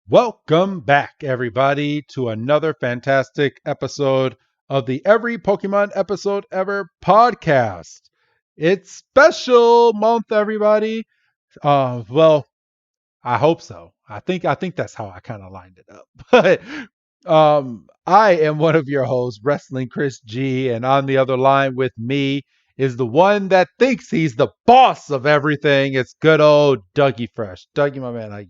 Welcome back, everybody, to another fantastic episode of the Every Pokemon Episode Ever podcast. It's special month, everybody. Well, I hope so. I think that's how I kind of lined it up. But I am one of your hosts, Wrestling Chris G, and on the other line with me is the one that thinks he's the boss of everything. It's good old Dougie Fresh. Dougie, my man, how you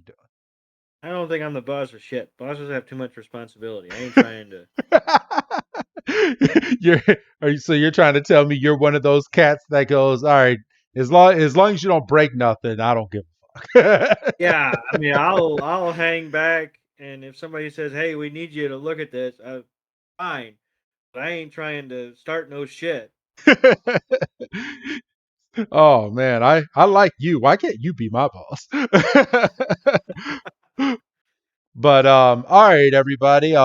I don't think I'm the boss of shit. Bosses have too much responsibility. I ain't trying to. you're so you're trying to tell me you're one of those cats that goes, all right, as long as you don't break nothing, I don't give a fuck. Yeah, I mean, I'll hang back, and if somebody says, "Hey, we need you to look at this," fine. But I ain't trying to start no shit. Oh man, I like you. Why can't you be my boss? But all right, everybody.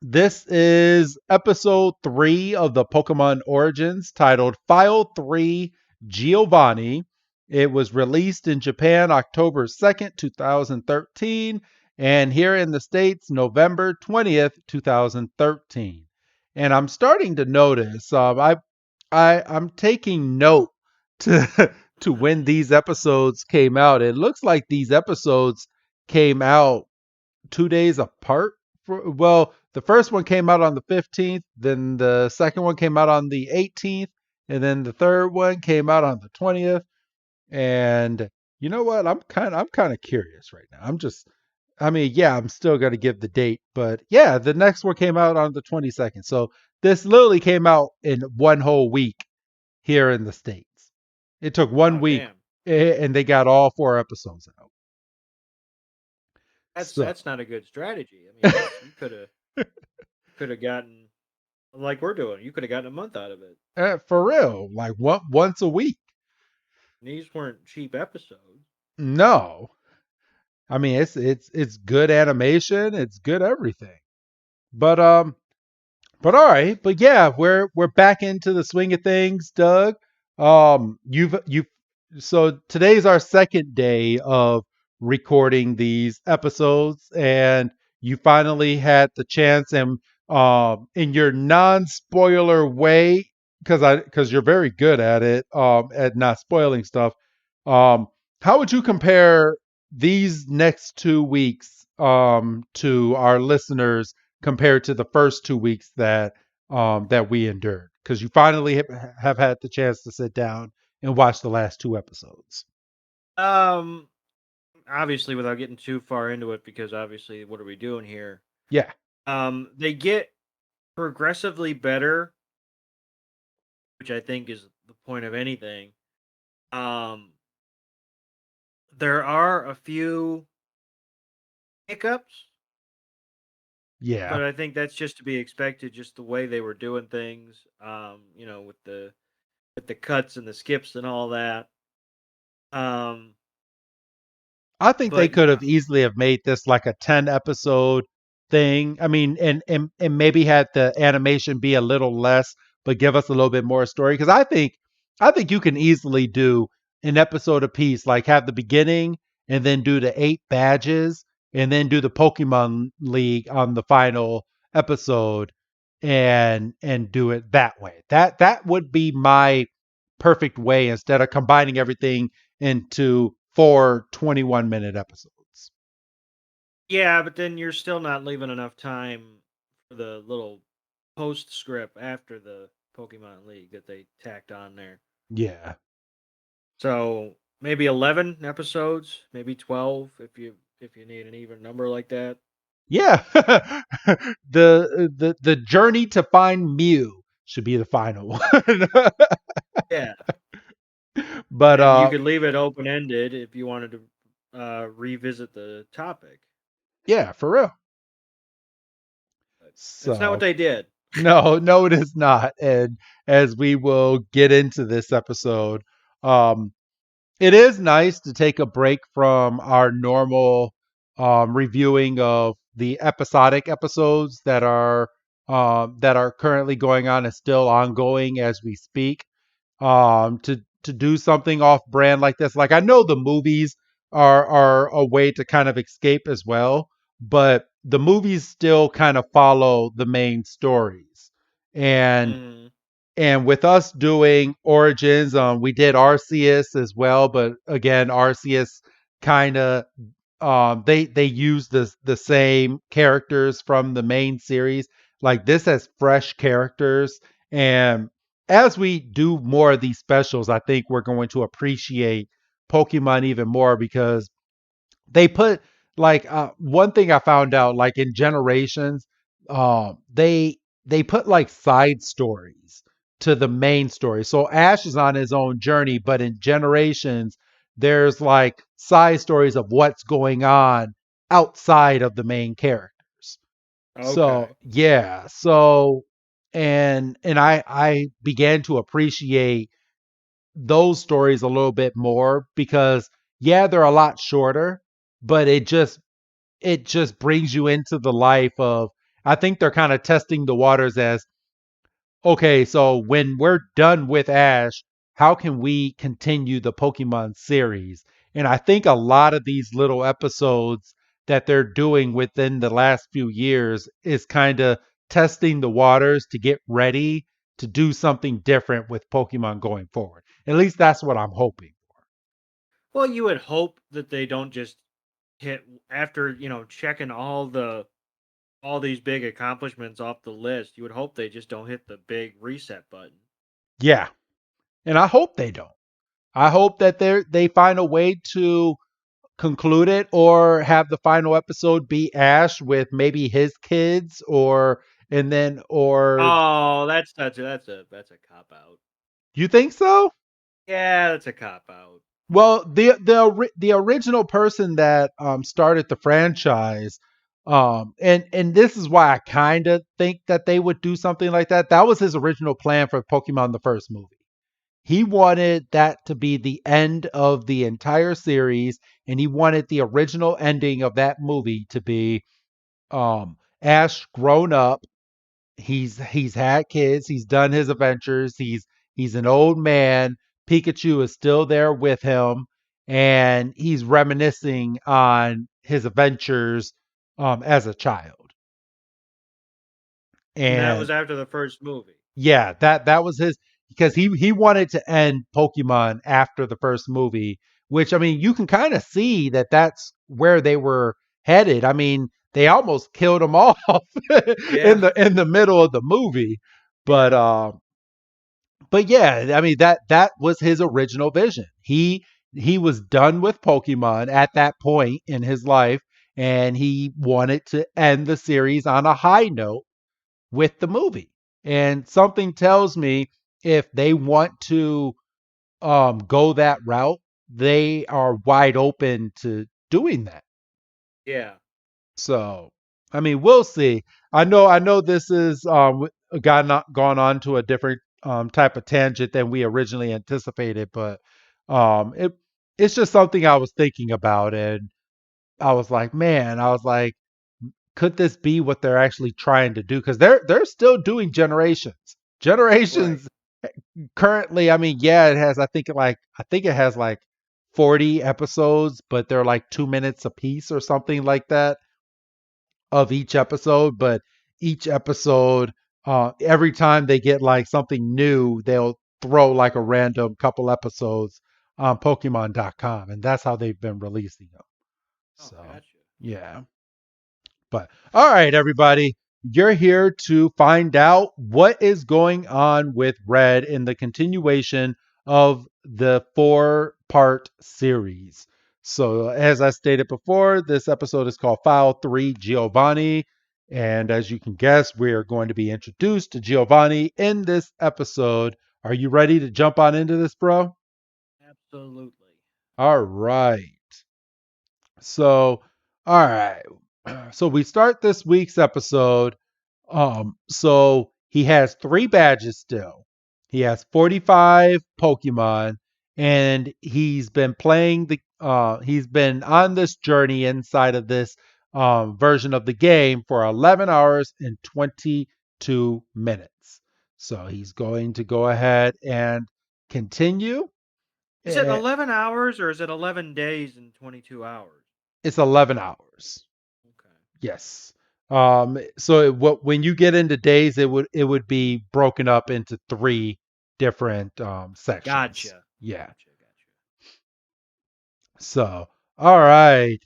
This is episode 3 of the Pokemon Origins, titled File 3 Giovanni. It was released in Japan October 2nd, 2013, and here in the States November 20th, 2013. And I'm starting to notice, I'm taking note to, to when these episodes came out. It looks like these episodes came out 2 days apart. Well, the first one came out on the 15th, then the second one came out on the 18th, and then the third one came out on the 20th. And you know what? I'm kind of curious right now. Yeah, I'm still gonna give the date, but yeah, the next one came out on the 22nd. So this literally came out in one whole week here in the States. It took one Oh week damn, and they got all 4 episodes out. that's So that's not a good strategy. I mean, that's you could have gotten like we're doing. You could have gotten a month out of it. for real, like once a week. These weren't cheap episodes. No, I mean it's good animation, it's good everything. But but all right, but yeah, we're back into the swing of things, Doug. You've so today's our second day of recording these episodes, and you finally had the chance, and in your non-spoiler way, because you're very good at it, at not spoiling stuff. Um, how would you compare these next 2 weeks to our listeners compared to the first 2 weeks that we endured? Because you finally have had the chance to sit down and watch the last 2 episodes. Um, Obviously, without getting too far into it, because obviously, what are we doing here? Yeah, They get progressively better, which I think is the point of anything. Um, there are a few hiccups, yeah. but I think that's just to be expected. Just the way they were doing things, with the cuts and the skips and all that. Um, I think they but could yeah, have easily have made this like a 10 episode thing. I mean, and maybe had the animation be a little less, but give us a little bit more story. Because I think you can easily do an episode a piece, like have the beginning and then do the 8 badges and then do the Pokemon League on the final episode and do it that way. That would be my perfect way instead of combining everything into 4 21-minute episodes. yeah, but then you're still not leaving enough time for the little postscript after the Pokemon League that they tacked on there. Yeah. So maybe 11 episodes, maybe 12 if you need an even number like that. Yeah. The journey to find Mew should be the final one. Yeah, But and you could leave it open ended if you wanted to revisit the topic. yeah, for real. But that's not what So they did. no, it is not. And as we will get into this episode, um, it is nice to take a break from our normal reviewing of the episodic episodes that are currently going on and still ongoing as we speak. To do something off brand like this. Like I know the movies are a way to kind of escape as well, but the movies still kind of follow the main stories. And Mm-hmm. and with us doing Origins, we did Arceus as well, but again, Arceus kind of they use the same characters from the main series. Like this has fresh characters, and as we do more of these specials, I think we're going to appreciate Pokemon even more because they put like one thing I found out like in Generations, they put like side stories to the main story. So Ash is on his own journey, but in Generations, there's like side stories of what's going on outside of the main characters. So Okay. yeah, so and I began to appreciate those stories a little bit more because yeah, they're a lot shorter, but it just brings you into the life of I think they're kind of testing the waters as okay, so when we're done with Ash, how can we continue the Pokemon series? And I think a lot of these little episodes that they're doing within the last few years is kind of testing the waters to get ready to do something different with Pokemon going forward. At least that's what I'm hoping. Well, you would hope that they don't just hit after, checking all these big accomplishments off the list. You would hope they just don't hit the big reset button. Yeah, and I hope they don't. I hope that they find a way to conclude it or have the final episode be Ash with maybe his kids or and then or Oh, that's a cop out. you think so? Yeah, that's a cop out. Well, the original person that started the franchise and this is why I kind of think that they would do something like that. That was his original plan for Pokemon the first movie. He wanted that to be the end of the entire series, and he wanted the original ending of that movie to be Ash grown up. He's had kids. He's done his adventures. He's an old man. Pikachu is still there with him, and he's reminiscing on his adventures as a child. And that And was after the first movie. yeah, that was his because he wanted to end Pokemon after the first movie, which I mean you can kind of see that that's where they were headed. I mean they almost killed them off Yeah. in the middle of the movie, but Yeah. yeah, I mean that was his original vision. He was done with Pokemon at that point in his life, and he wanted to end the series on a high note with the movie. And something tells me if they want to go that route, they are wide open to doing that. Yeah. So, I mean, we'll see. I know this is gone on to a different type of tangent than we originally anticipated, but it's just something I was thinking about, and I was like, man, I was like, could this be what they're actually trying to do? Because they're still doing generations. Right. Generations currently, I mean, yeah, I think it has like 40 episodes, but they're like 2 minutes a piece or something like that of each episode. But each episode, every time they get like something new, they'll throw like a random couple episodes on Pokemon.com, and that's how they've been releasing them. Oh, So gotcha. yeah. But all right, everybody, you're here to find out what is going on with Red in the continuation of the 4-part series. So, as I stated before, this episode is called File 3 Giovanni. And as you can guess, we are going to be introduced to Giovanni in this episode. Are you ready to jump on into this, bro? Absolutely. All right. So, all right. So we start this week's episode. So he has 3 badges still. He has 45 Pokemon, and he's been on this journey inside of this version of the game for 11 hours and 22 minutes. So he's going to go ahead and continue. Is it Eh, 11 hours or is it 11 days and 22 hours? It's 11 hours. Okay. Yes. So what when you get into days, it would be broken up into three different sections. Gotcha. Yeah. Gotcha. Gotcha. So, all right.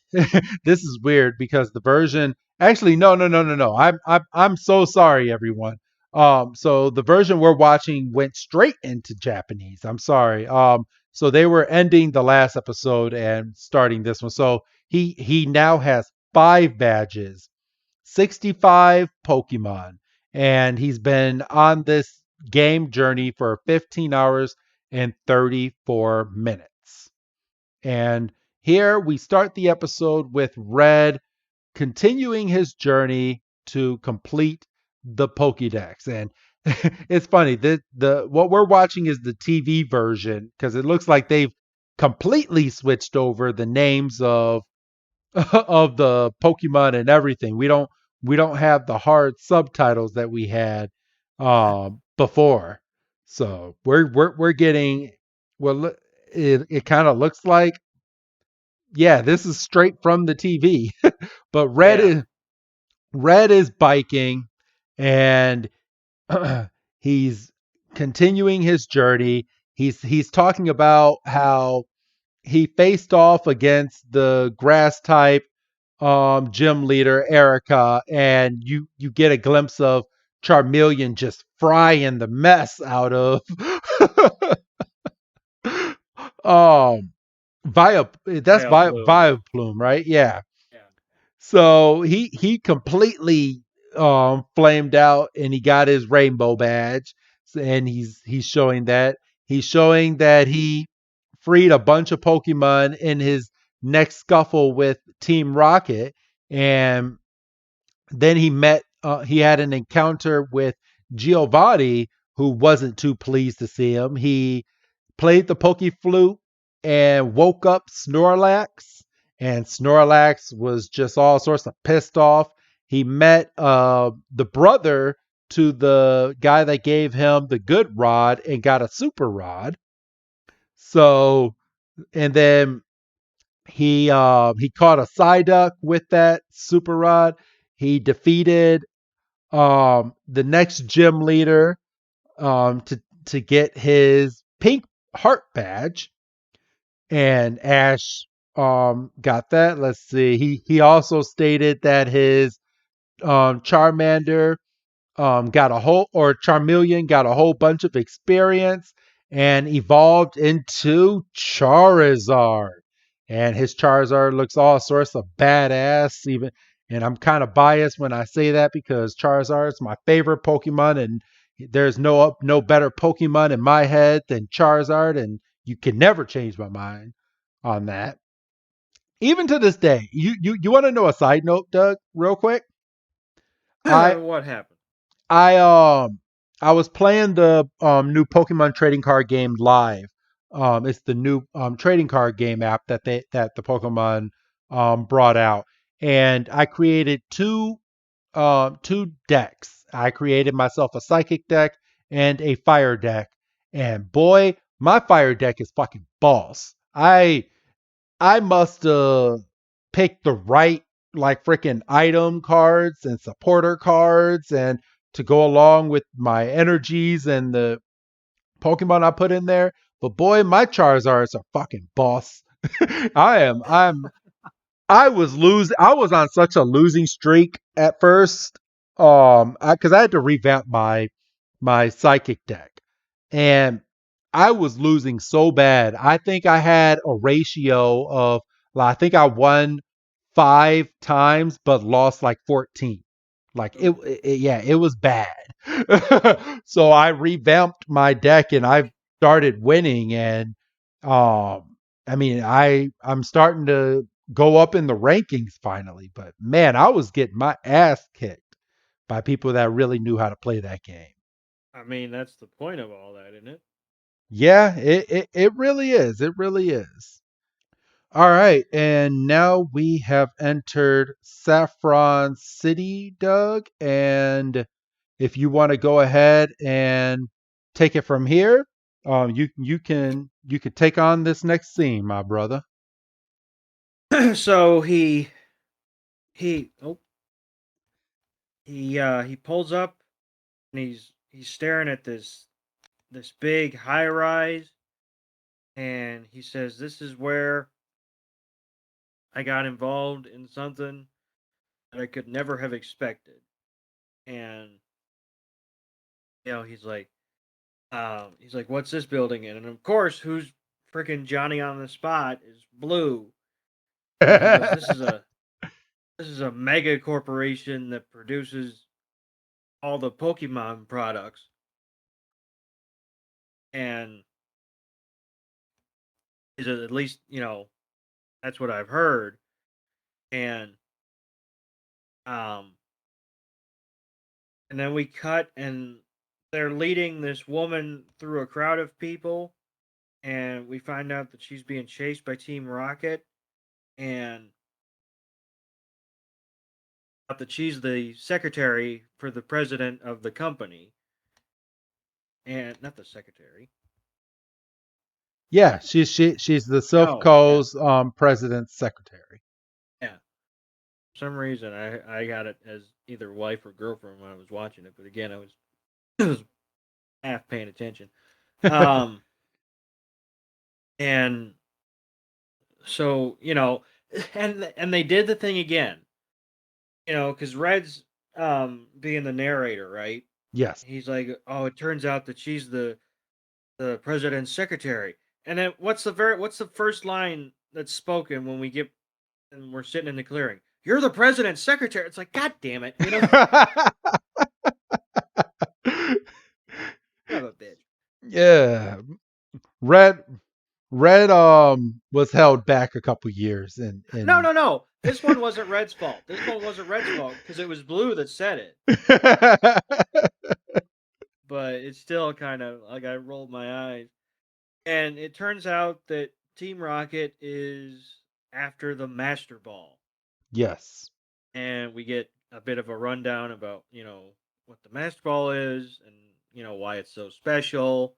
This is weird because the version actually no no no no no. I'm so sorry everyone. So the version we're watching went straight into Japanese. I'm sorry. So they were ending the last episode and starting this one. So he now has 5 badges, 65 Pokemon, and he's been on this game journey for 15 hours and 34 minutes. And here we start the episode with Red continuing his journey to complete the Pokédex. And it's funny, the what we're watching is the TV version because it looks like they've completely switched over the names of of the Pokemon and everything. We don't have the hard subtitles that we had before. So we're getting well. It kind of looks like yeah, this is straight from the TV. But Yeah. Red is biking and he's continuing his journey. He's talking about how he faced off against the grass type gym leader Erica, and you get a glimpse of Charmeleon just frying the mess out of um that's Via Plume. Vileplume, right? Yeah. Yeah. So he completely flamed out and he got his rainbow badge. And he's showing that he freed a bunch of Pokemon in his next scuffle with Team Rocket. And then he had an encounter with Giovanni, who wasn't too pleased to see him. He played the Poke Flute and woke up Snorlax, and Snorlax was just all sorts of pissed off. He met the brother to the guy that gave him the good rod and got a super rod. So, and then he caught a Psyduck with that super rod. He defeated the next gym leader to get his pink heart badge, and Ash got that. Let's see. He also stated that his Charmander got a whole or Charmeleon got a whole bunch of experience and evolved into Charizard. And his Charizard looks all sorts of badass, even. And I'm kind of biased when I say that because Charizard is my favorite Pokemon, and there's no better Pokemon in my head than Charizard, and you can never change my mind on that. Even to this day, you want to know a side note, Doug, real quick? I What happened? I I was playing the new Pokemon trading card game live. It's the new trading card game app that the Pokemon brought out, and I created two decks. I created myself a Psychic deck and a Fire deck, and boy, my Fire deck is fucking boss. I must have picked the right like freaking item cards and supporter cards and to go along with my energies and the Pokemon I put in there. But boy, my Charizards are fucking boss. I was on such a losing streak at first. Because I had to revamp my psychic deck. And I was losing so bad. I think I had a ratio of I think I won 5 times but lost like 14. Like Oh. yeah, it was bad. So I revamped my deck and I started winning, and I mean I'm starting to go up in the rankings finally, but man, I was getting my ass kicked by people that really knew how to play that game. I mean, that's the point of all that, isn't it? Yeah, it really is. It really is. All right, and now we have entered Saffron City, Doug, and if you want to go ahead and take it from here. You can take on this next scene, my brother. So he oh he pulls up and he's staring at this big high rise, and he says, "This is where I got involved in something that I could never have expected." And he's like, "What's this building in?" And of course, who's freaking Johnny on the spot is Blue. And he goes, "This is a mega corporation that produces all the Pokemon products." And is it, at least, that's what I've heard. And um and then we cut, and they're leading this woman through a crowd of people, and we find out that she's being chased by Team Rocket, and that she's the secretary for the president of the company. And not the secretary. Yeah, she's the No, yeah, Silphco's president's secretary. yeah. For some reason, I got it as either wife or girlfriend when I was watching it, but again, I was I was half paying attention. Um, and so and they did the thing again, because Red's being the narrator, right? Yes. He's like, "Oh, it turns out that she's the president's secretary." And then what's the first line that's spoken when we get and we're sitting in the clearing? "You're the president's secretary." It's like, God damn it, son of a bitch. Yeah. Red Red was held back a couple years No, in no, no. This one wasn't Red's fault. This one wasn't Red's fault because it was Blue that said it. But it's still kind of like I rolled my eyes. And it turns out that Team Rocket is after the Master Ball. Yes. And we get a bit of a rundown about, what the Master Ball is and, why it's so special.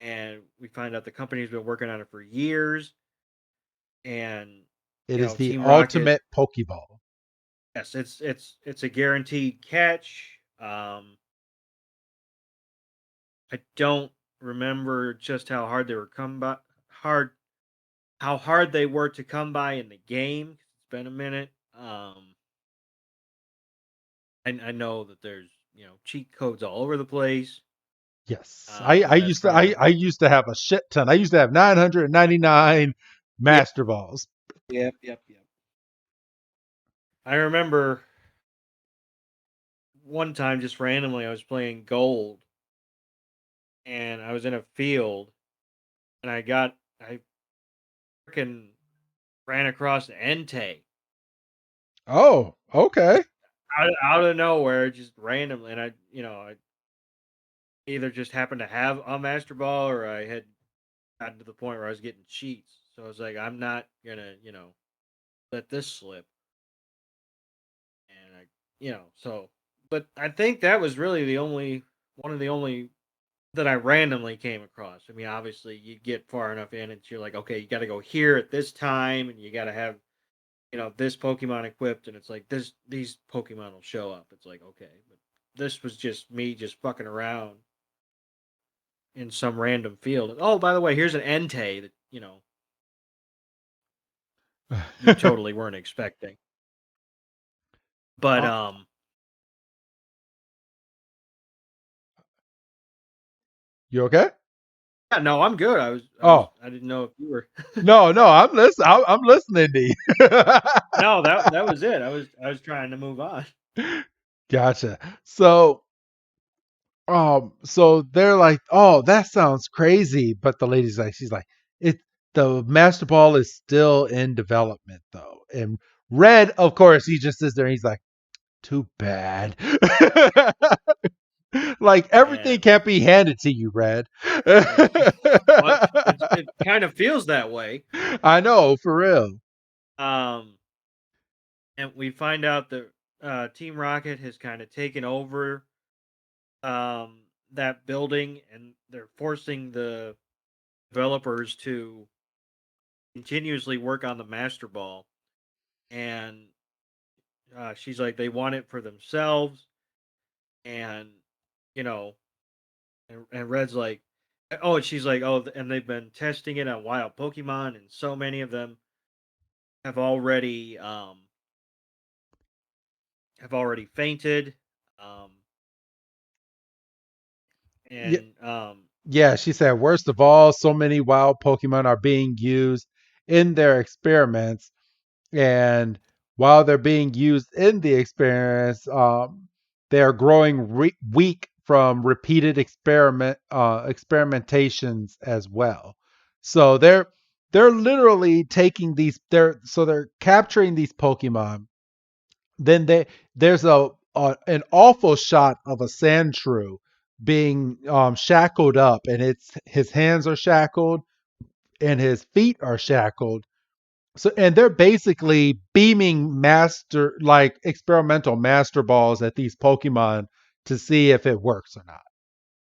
And we find out the company's been working on it for years. And, It is the Team Rocket, ultimate Pokeball. yes, it's a guaranteed catch. I don't remember just how hard they were come by hard how hard they were to come by in the game. It's been a minute. I know that there's cheat codes all over the place. Yes. I That's used to part of the I used to have a shit ton. I used to have 999 Yep, Master Balls. yep, yep, yep. I remember one time just randomly I was playing Gold, and I was in a field, and I freaking ran across Entei Oh, okay. out of nowhere, just randomly, and I either just happened to have a Master Ball, or I had gotten to the point where I was getting cheats. So I was like, I'm not gonna, let this slip. And so, but I think that was really the only one of the only that I randomly came across. I mean, obviously, you get far enough in, and you're like, okay, you got to go here at this time, and you got to have this Pokemon equipped, and it's like these Pokemon will show up. It's like, okay, but this was just me just fucking around in some random field. And, oh, by the way, here's an Entei that you totally weren't expecting. But Uh, you okay? yeah, no, I'm good. Oh, I didn't know if you were. no, no, I'm listening. I'm listening to No, that was it. I was trying to move on. you. Gotcha. So they're like, "Oh, that sounds crazy," but the lady's like, she's like, "It the Master Ball is still in development though." And Red, of course, he just sits there and he's like, "Too bad." Like everything And can't be handed to you, Red. uh, well, it kind of feels that way. I know, for real. Um, and we find out that Team Rocket has kind of taken over that building, and they're forcing developers to continuously work on the Master Ball, and she's like they want it for themselves, and you know, and Red's like, oh, and she's like, oh, and they've been testing it on wild Pokemon, and so many of them have already fainted, um, Yeah, and yeah, she said, worst of all, so many wild Pokemon are being used in their experiments. And while they're being used in the experiments, they're growing weak from repeated experimentations as well. So they're literally taking these. They're capturing these Pokemon. Then there's an awful shot of a Sandshrew being shackled up, and it's his hands are shackled and his feet are shackled. So and they're basically beaming master like experimental master balls at these Pokemon to see if it works or not.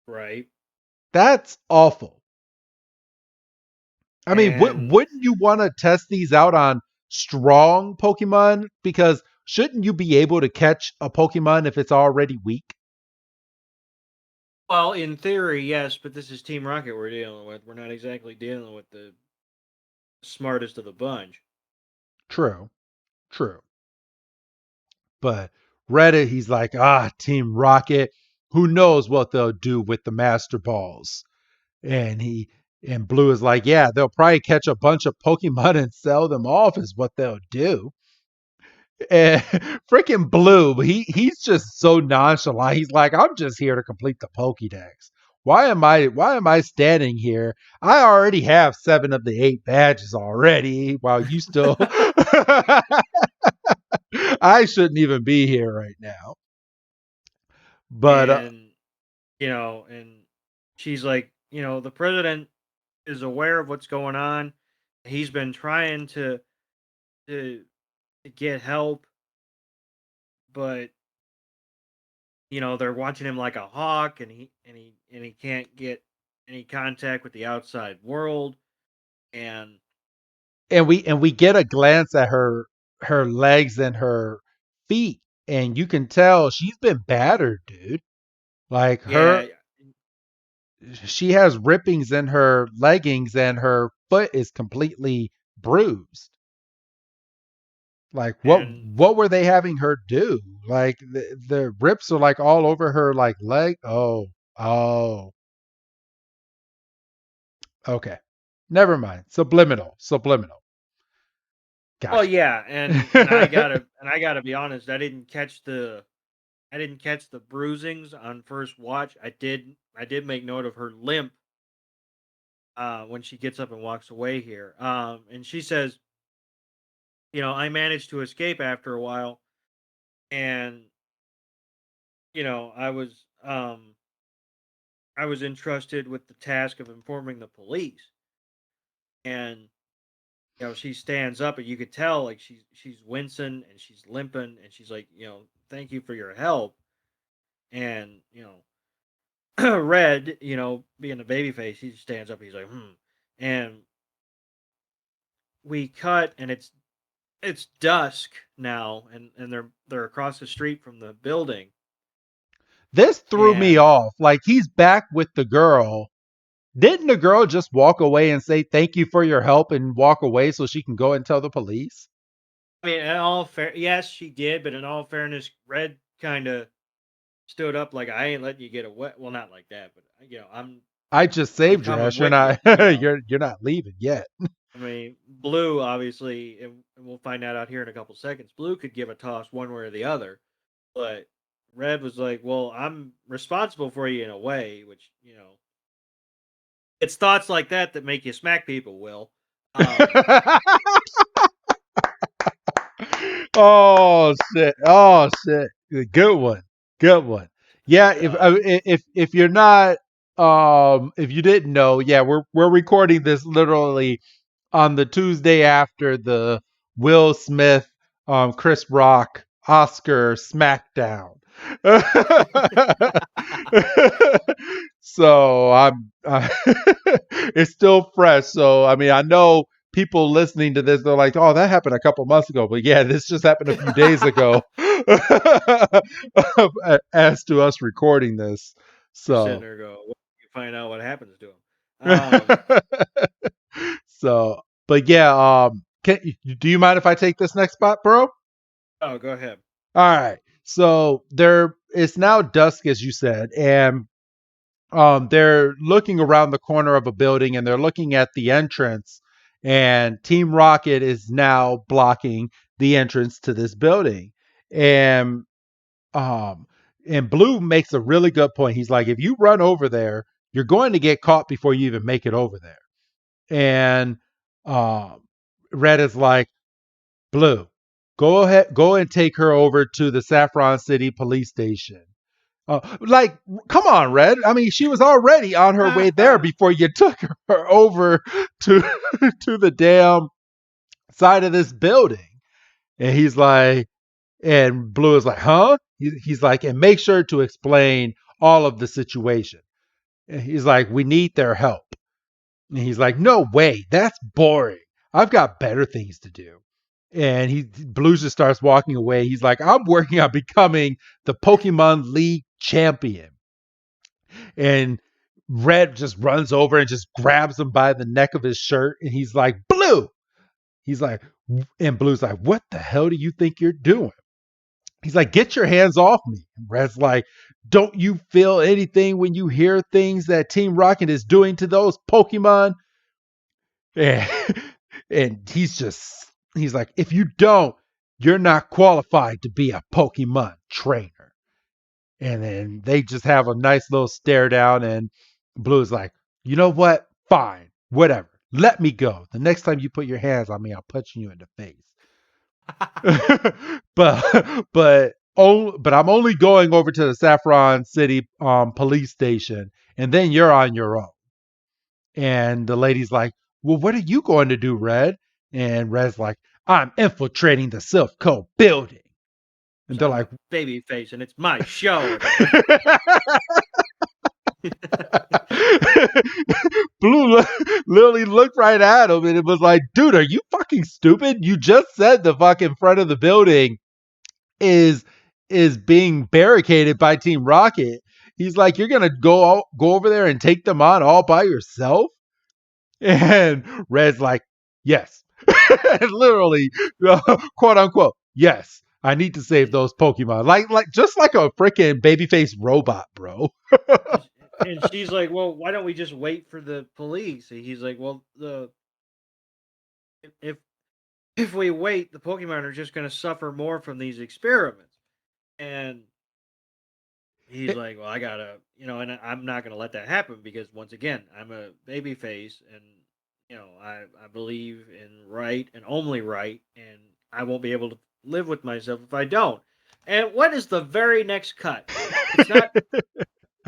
right, That's awful. I mean, and wouldn't you want to test these out on strong Pokemon? Because shouldn't you be able to catch a Pokemon if it's already weak? well, in theory, yes, but this is Team Rocket we're dealing with. We're not exactly dealing with the smartest of the bunch. True, true. But Reddit, he's like, Team Rocket, who knows what they'll do with the Master Balls? And Blue is like, yeah, they'll probably catch a bunch of Pokemon and sell them off is what they'll do. And freaking Blue, he's just so nonchalant. He's like, I'm just here to complete the Pokédex. Why am I standing here? I already have 7 of the 8 badges already, while you still I shouldn't even be here right now. But And and she's like, the president is aware of what's going on. He's been trying to, to get help, but they're watching him like a hawk, and he can't get any contact with the outside world. And we get a glance at her legs and her feet, and you can tell she's been battered, dude. Like yeah, she has rippings in her leggings, and her foot is completely bruised. Like and what were they having her do? Like the rips are like all over her like leg. Oh, okay. Never mind. Subliminal. well, Gotcha. yeah, and I gotta be honest, I didn't catch the bruisings on first watch. I did make note of her limp when she gets up and walks away here. And she says, I managed to escape after a while, and I was entrusted with the task of informing the police. And she stands up, and you could tell like she's wincing and she's limping, and she's like, thank you for your help. And Red, being a baby face, he stands up. He's like, and we cut, and it's dusk now, and they're across the street from the building. This threw me And off. Like he's back with the girl. Didn't the girl just walk away and say thank you for your help and walk away so she can go and tell the police? I mean, in all fair, yes, she did, but in all fairness, Red kind of stood up like, I ain't letting you get away. Well, not like that, but I just I'm saved your coming ass. You're with you. not you're not leaving yet. I mean, Blue obviously, and we'll find that out here in a couple seconds. Blue could give a toss one way or the other, but Red was like, "Well, I'm responsible for you in a way," which it's thoughts like that make you smack people. Will, um, Oh shit! Oh shit! Good one. Good one. Yeah. but, If you're not if you didn't know, yeah, we're recording this literally on the Tuesday after the Will Smith, Chris Rock, Oscar SmackDown. So it's still fresh. So I mean, I know people listening to this, they're like, "Oh, that happened a couple months ago," but yeah, this just happened a few days ago, as to us recording this. You're sitting So, there go, well, you find out what happens to him. Um, so, but yeah, do you mind if I take this next spot, bro? oh, go ahead. All right. So there, it's now dusk, as you said, and they're looking around the corner of a building and they're looking at the entrance, and Team Rocket is now blocking the entrance to this building. And um, and Blue makes a really good point. He's like, if you run over there, you're going to get caught before you even make it over there. And um, Red is like, Blue, go ahead, go and take her over to the Saffron City police station. Like, come on, Red. I mean, she was already on her way there before you took her over to to the damn side of this building. And he's like, and Blue is like, huh? He's like, and make sure to explain all of the situation. And he's like, we need their help. And he's like, no way, that's boring. I've got better things to do. And Blue just starts walking away. He's like, I'm working on becoming the Pokemon League champion. And Red just runs over and just grabs him by the neck of his shirt. And he's like, Blue. He's like, and Blue's like, what the hell do you think you're doing? He's like, get your hands off me. And Red's like, don't you feel anything when you hear things that Team Rocket is doing to those Pokemon? And, and he's like, if you don't, you're not qualified to be a Pokemon trainer. And then they just have a nice little stare down, and Blue's like, you know what? Fine. Whatever. Let me go. The next time you put your hands on me, I'll punch you in the face. but I'm only going over to the Saffron City police station, and then you're on your own. And the lady's like, well, what are you going to do, Red? And Red's like, I'm infiltrating the Silph Co building. And they're I'm like, a baby face and it's my show. Blue literally looked right at him and it was like, dude, are you fucking stupid? You just said the fucking front of the building is is being barricaded by Team Rocket. He's like, you're gonna go over there and take them on all by yourself? And Red's like, yes. Literally, quote unquote, yes. I need to save those Pokemon. Like just like a freaking babyface robot, bro. And she's like, well, why don't we just wait for the police? And he's like, well, the if if we wait, the Pokemon are just going to suffer more from these experiments. And he's like, well, I gotta, and I'm not going to let that happen because once again, I'm a baby face, and I believe in right and only right, and I won't be able to live with myself if I don't. And what is the very next cut? It's not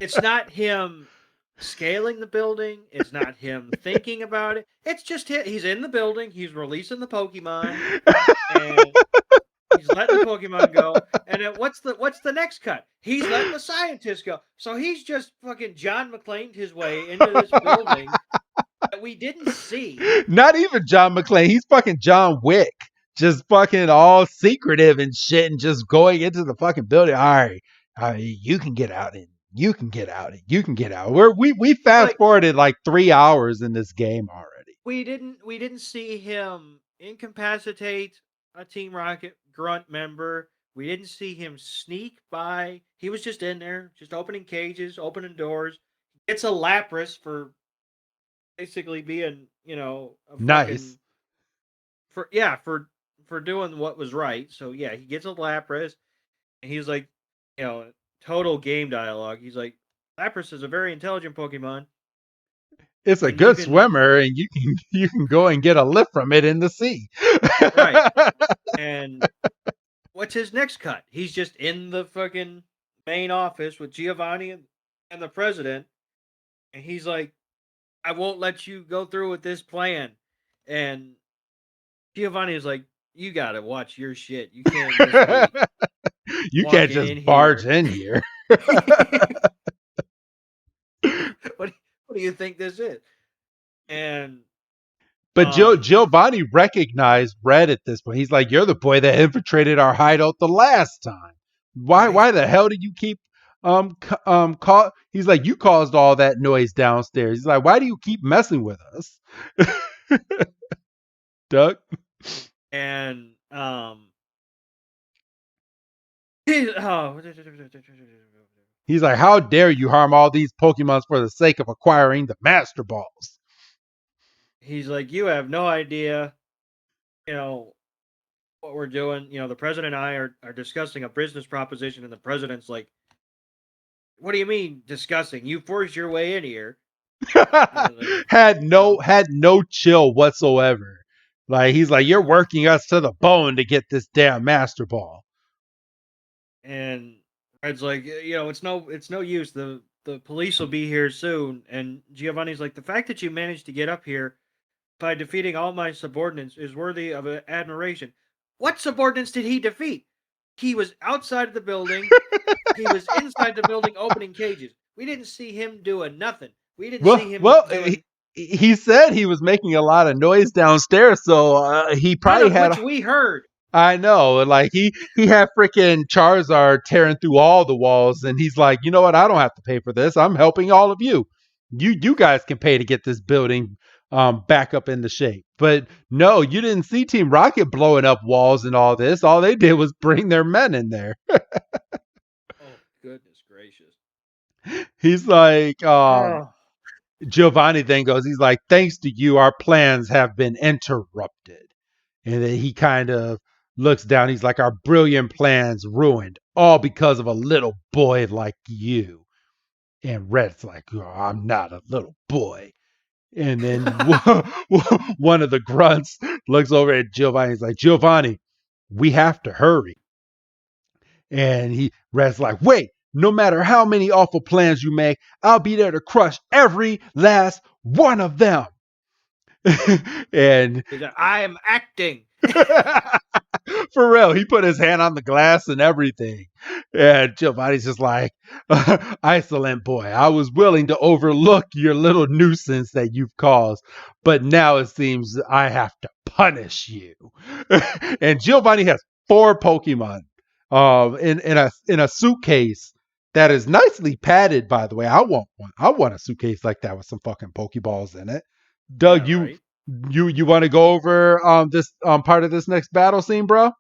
it's not him scaling the building. It's not him thinking about it. It's just he's in the building. He's releasing the Pokemon, and he's letting the Pokemon go. And then what's the next cut? He's letting the scientists go. So he's just fucking John McClaned his way into this building that we didn't see. Not even John McClane. He's fucking John Wick. Just fucking all secretive and shit and just going into the fucking building. All right, you can get out and you can get out and you can get out. We fast Like forwarded like 3 hours in this game already. we didn't see him incapacitate a Team Rocket grunt member. We didn't see him sneak by. He was just in there, just opening cages, opening doors. Gets a Lapras for basically being, a Nice. fucking for doing what was right. So yeah, he gets a Lapras, and he's like, total game dialogue. He's like, Lapras is a very intelligent Pokemon, It's a and you good can swimmer and you can go and get a lift from it in the sea. right. And what's his next cut? He's just in the fucking main office with Giovanni and the president, and he's like, I won't let you go through with this plan. And Giovanni is like, you gotta watch your shit. You can't just be You can't walking just in barge here. in here. What do you think this is? And But um, Giovanni recognized Red at this point. He's like, "You're the boy that infiltrated our hideout the last time. right? Why the hell did you keep call?" He's like, "You caused all that noise downstairs." He's like, "Why do you keep messing with us, Duck?" And oh, He's like, "How dare you harm all these Pokemons for the sake of acquiring the Master Balls?" he's like, you have no idea, you know, what we're doing. The president and I are discussing a business proposition, and the president's like, "What do you mean discussing? You forced your way in here." And like, no. had no chill whatsoever. Like he's like, "You're working us to the bone to get this damn Master Ball." And Red's like, it's no use. The police will be here soon. And Giovanni's like, the fact that you managed to get up here by defeating all my subordinates is worthy of admiration. What subordinates did he defeat? He was outside of the building. He was inside the building opening cages. We didn't see him doing nothing. We didn't see him Well, doing he said he was making a lot of noise downstairs, so he none probably of had. which we heard. I know, like he had freaking Charizard tearing through all the walls, and he's like, "You know what? I don't have to pay for this. I'm helping all of you. You guys can pay to get this building back up into shape." But no, you didn't see Team Rocket blowing up walls and all this. All they did was bring their men in there. Oh, goodness gracious. He's like, Oh, Giovanni then goes, he's like, "Thanks to you, our plans have been interrupted." And then he kind of looks down. He's like, "Our brilliant plans ruined, all because of a little boy like you." And Red's like, "Oh, I'm not a little boy." And then one of the grunts looks over at Giovanni. He's like, "Giovanni, we have to hurry." And Red's like, "Wait, no matter how many awful plans you make, I'll be there to crush every last one of them." And he's like, I am acting. for real, he put his hand on the glass and everything. And Giovanni's just like, "Excellent boy. I was willing to overlook your little nuisance that you've caused, but now it seems I have to punish you." And Giovanni has four Pokemon in a suitcase that is nicely padded, by the way. I want one. I want a suitcase like that with some fucking Pokeballs in it. Yeah, Doug, right. you want to go over this part of this next battle scene, bro?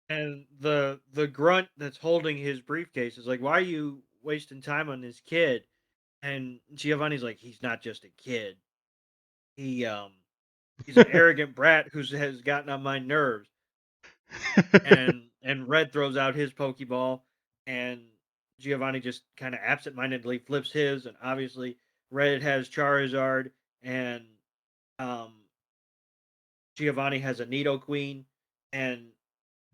And the grunt that's holding his briefcase is like, why are you wasting time on this kid? And Giovanni's like, he's not just a kid. He he's an arrogant brat who has gotten on my nerves. And Red throws out his Pokeball, and Giovanni just kind of absentmindedly flips his, and obviously Red has Charizard, and um Giovanni has a Nidoqueen, and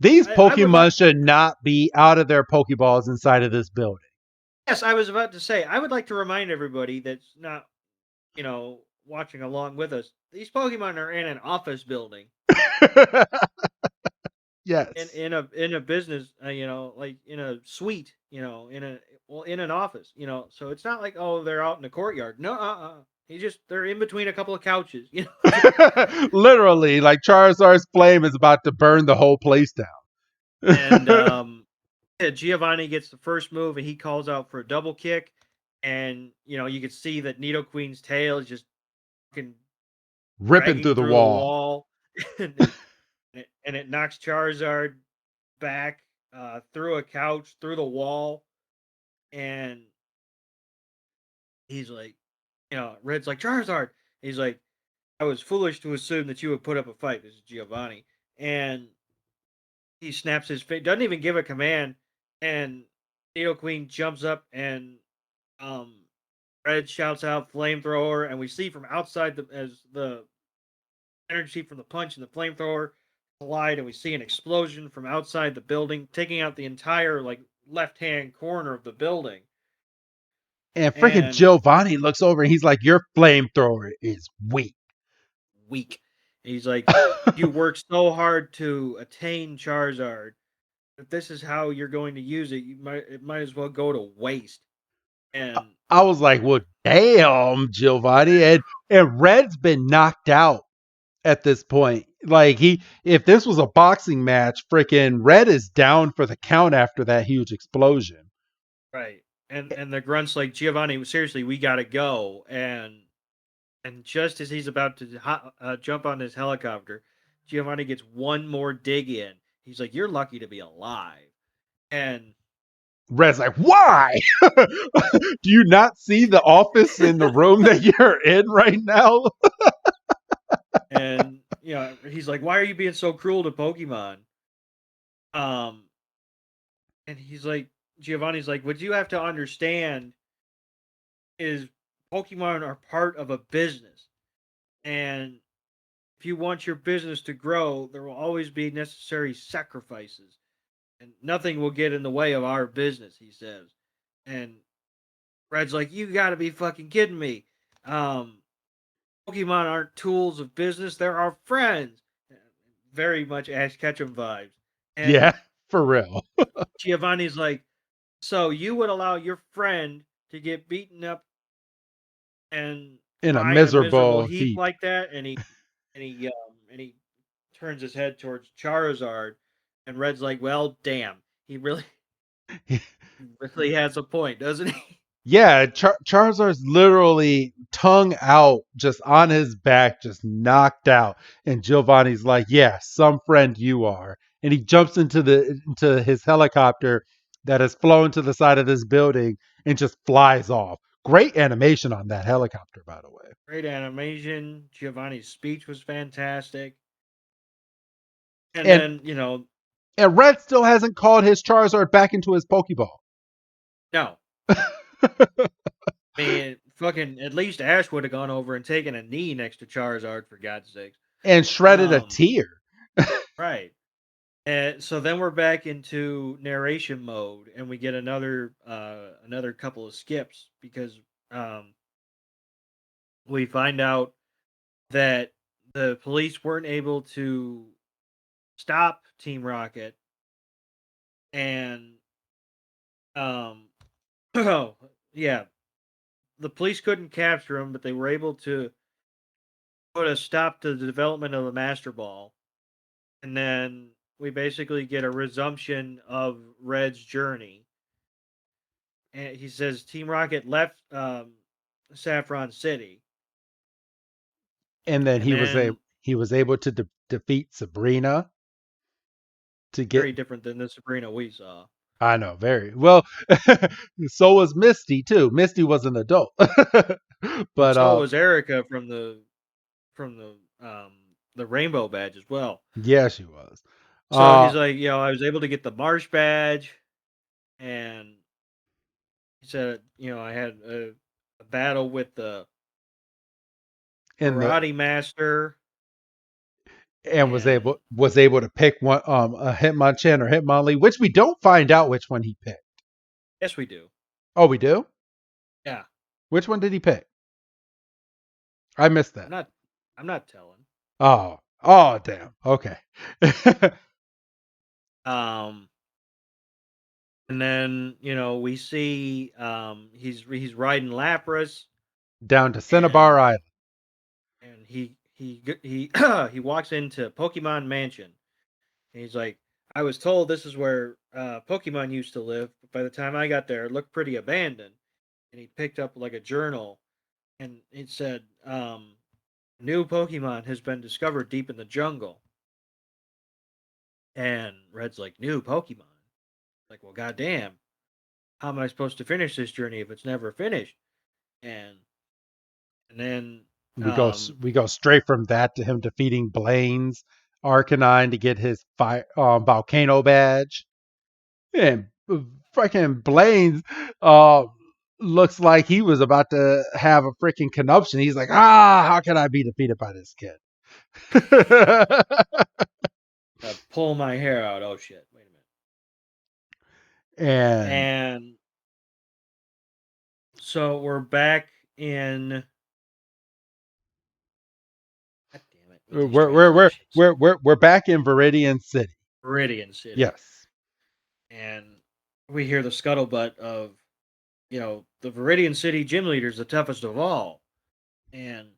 These I would like, Pokemon should not be out of their Pokeballs inside of this building. yes, I was about to say, I would like to remind everybody that's not, watching along with us. These Pokemon are in an office building, Yes. in a business, like in a suite, in an office, so it's not like, oh, they're out in the courtyard. No, they're in between a couple of couches. Literally, like Charizard's flame is about to burn the whole place And down. yeah, Giovanni gets the first move, and he calls out for a double kick, and you can see that Nidoqueen's tail is just fucking Ripping through dragging the through the wall. wall, and it knocks Charizard back, through a couch, through the wall, and he's like, Red's like, Charizard. He's like, I was foolish to assume that you would put up a fight. This is Giovanni, and he snaps his face, doesn't even give a command, and Nidoqueen jumps up, and um, Red shouts out flamethrower, and we see from outside as the energy from the punch and the flamethrower collide, and we see an explosion from outside the building, taking out the entire like left hand corner of the building. And freaking And Giovanni looks over and he's like, "Your flamethrower is weak." weak. And he's like, you worked so hard to attain Charizard. If this is how you're going to use it, it might as well go to waste. And I was like, well, damn, Giovanni. And Red's been knocked out at this point. Like if this was a boxing match, freaking Red is down for the count after that huge explosion. right, and the grunts like Giovanni, seriously, we gotta go. And just as he's about to jump on his helicopter, Giovanni gets one more dig in. He's like, "You're lucky to be alive." And Red's like, why? Do you not see the office in the room that you're in right now? and he's like, "Why are you being so cruel to Pokemon?" Um, and he's like, Giovanni's like, "What you have to understand is Pokemon are part of a business, and if you want your business to grow, there will always be necessary sacrifices, and nothing will get in the way of our business," he says. And Red's like, "You got to be fucking kidding me. Um, Pokemon aren't tools of business; they're our friends." Very much Ash Ketchum vibes. And Yeah, for real. Giovanni's like, "So you would allow your friend to get beaten up and In a die in a miserable miserable heap heap. like that?" And he turns his head towards Charizard, and Red's like, "Well, damn, he really really has a point, doesn't he?" Yeah, Charizard's literally tongue out, just on his back, just knocked out. And Giovanni's like, "Yeah, some friend you are." And he jumps into his helicopter that has flown to the side of this building and just flies off. Great animation on that helicopter, by the way. Great animation. Giovanni's speech was fantastic. And And then, and Red still hasn't called his Charizard back into his Pokeball. no. I mean, fucking, at least Ash would have gone over and taken a knee next to Charizard, for God's sakes. And shredded a Um, tear. right. And so then we're back into narration mode, and we get another couple of skips because um, we find out that the police weren't able to stop Team Rocket, and um, oh yeah, the police couldn't capture him, but they were able to put a stop to the development of the Master Ball, and then we basically get a resumption of Red's journey. And he says Team Rocket left Saffron City, And then and then he was able to defeat Sabrina to get. very different than the Sabrina we saw. I know, very well. So was Misty too. Misty was an adult, And but so was Erica from the Rainbow Badge as well. yeah, she was. So he's Uh, like, I was able to get the Marsh Badge, and he said, I had a battle with the in the Karate Master, and and was able to pick one a Hitmonchan or Hitmonlee, which we don't find out which one he picked. yes, we do. Oh, we do. Yeah, Which one did he pick? I missed I'm that. not, I'm not telling. Oh, oh, damn. Okay. Um, and then we see he's riding Lapras, Down to Cinnabar and Island. he he walks into Pokemon Mansion, and he's like, "I was told this is where Pokemon used to live, but by the time I got there, it looked pretty abandoned." And he picked up like a journal, and it said, "New Pokemon has been discovered deep in the jungle." And Red's like, "New Pokemon?" Like, well, goddamn, how am I supposed to finish this journey if it's never finished? And and then We go straight from that to him defeating Blaine's Arcanine to get his volcano badge. And freaking Blaine's uh, looks like he was about to have a freaking conniption. He's like, how can I be defeated by this kid? pull my hair out. Oh shit! Wait a minute. And And so we're back in. God damn it! With these translations, we're back in Viridian City. Meridian City, Yes. and we hear the scuttlebutt of the Viridian City gym leader is the toughest of all, and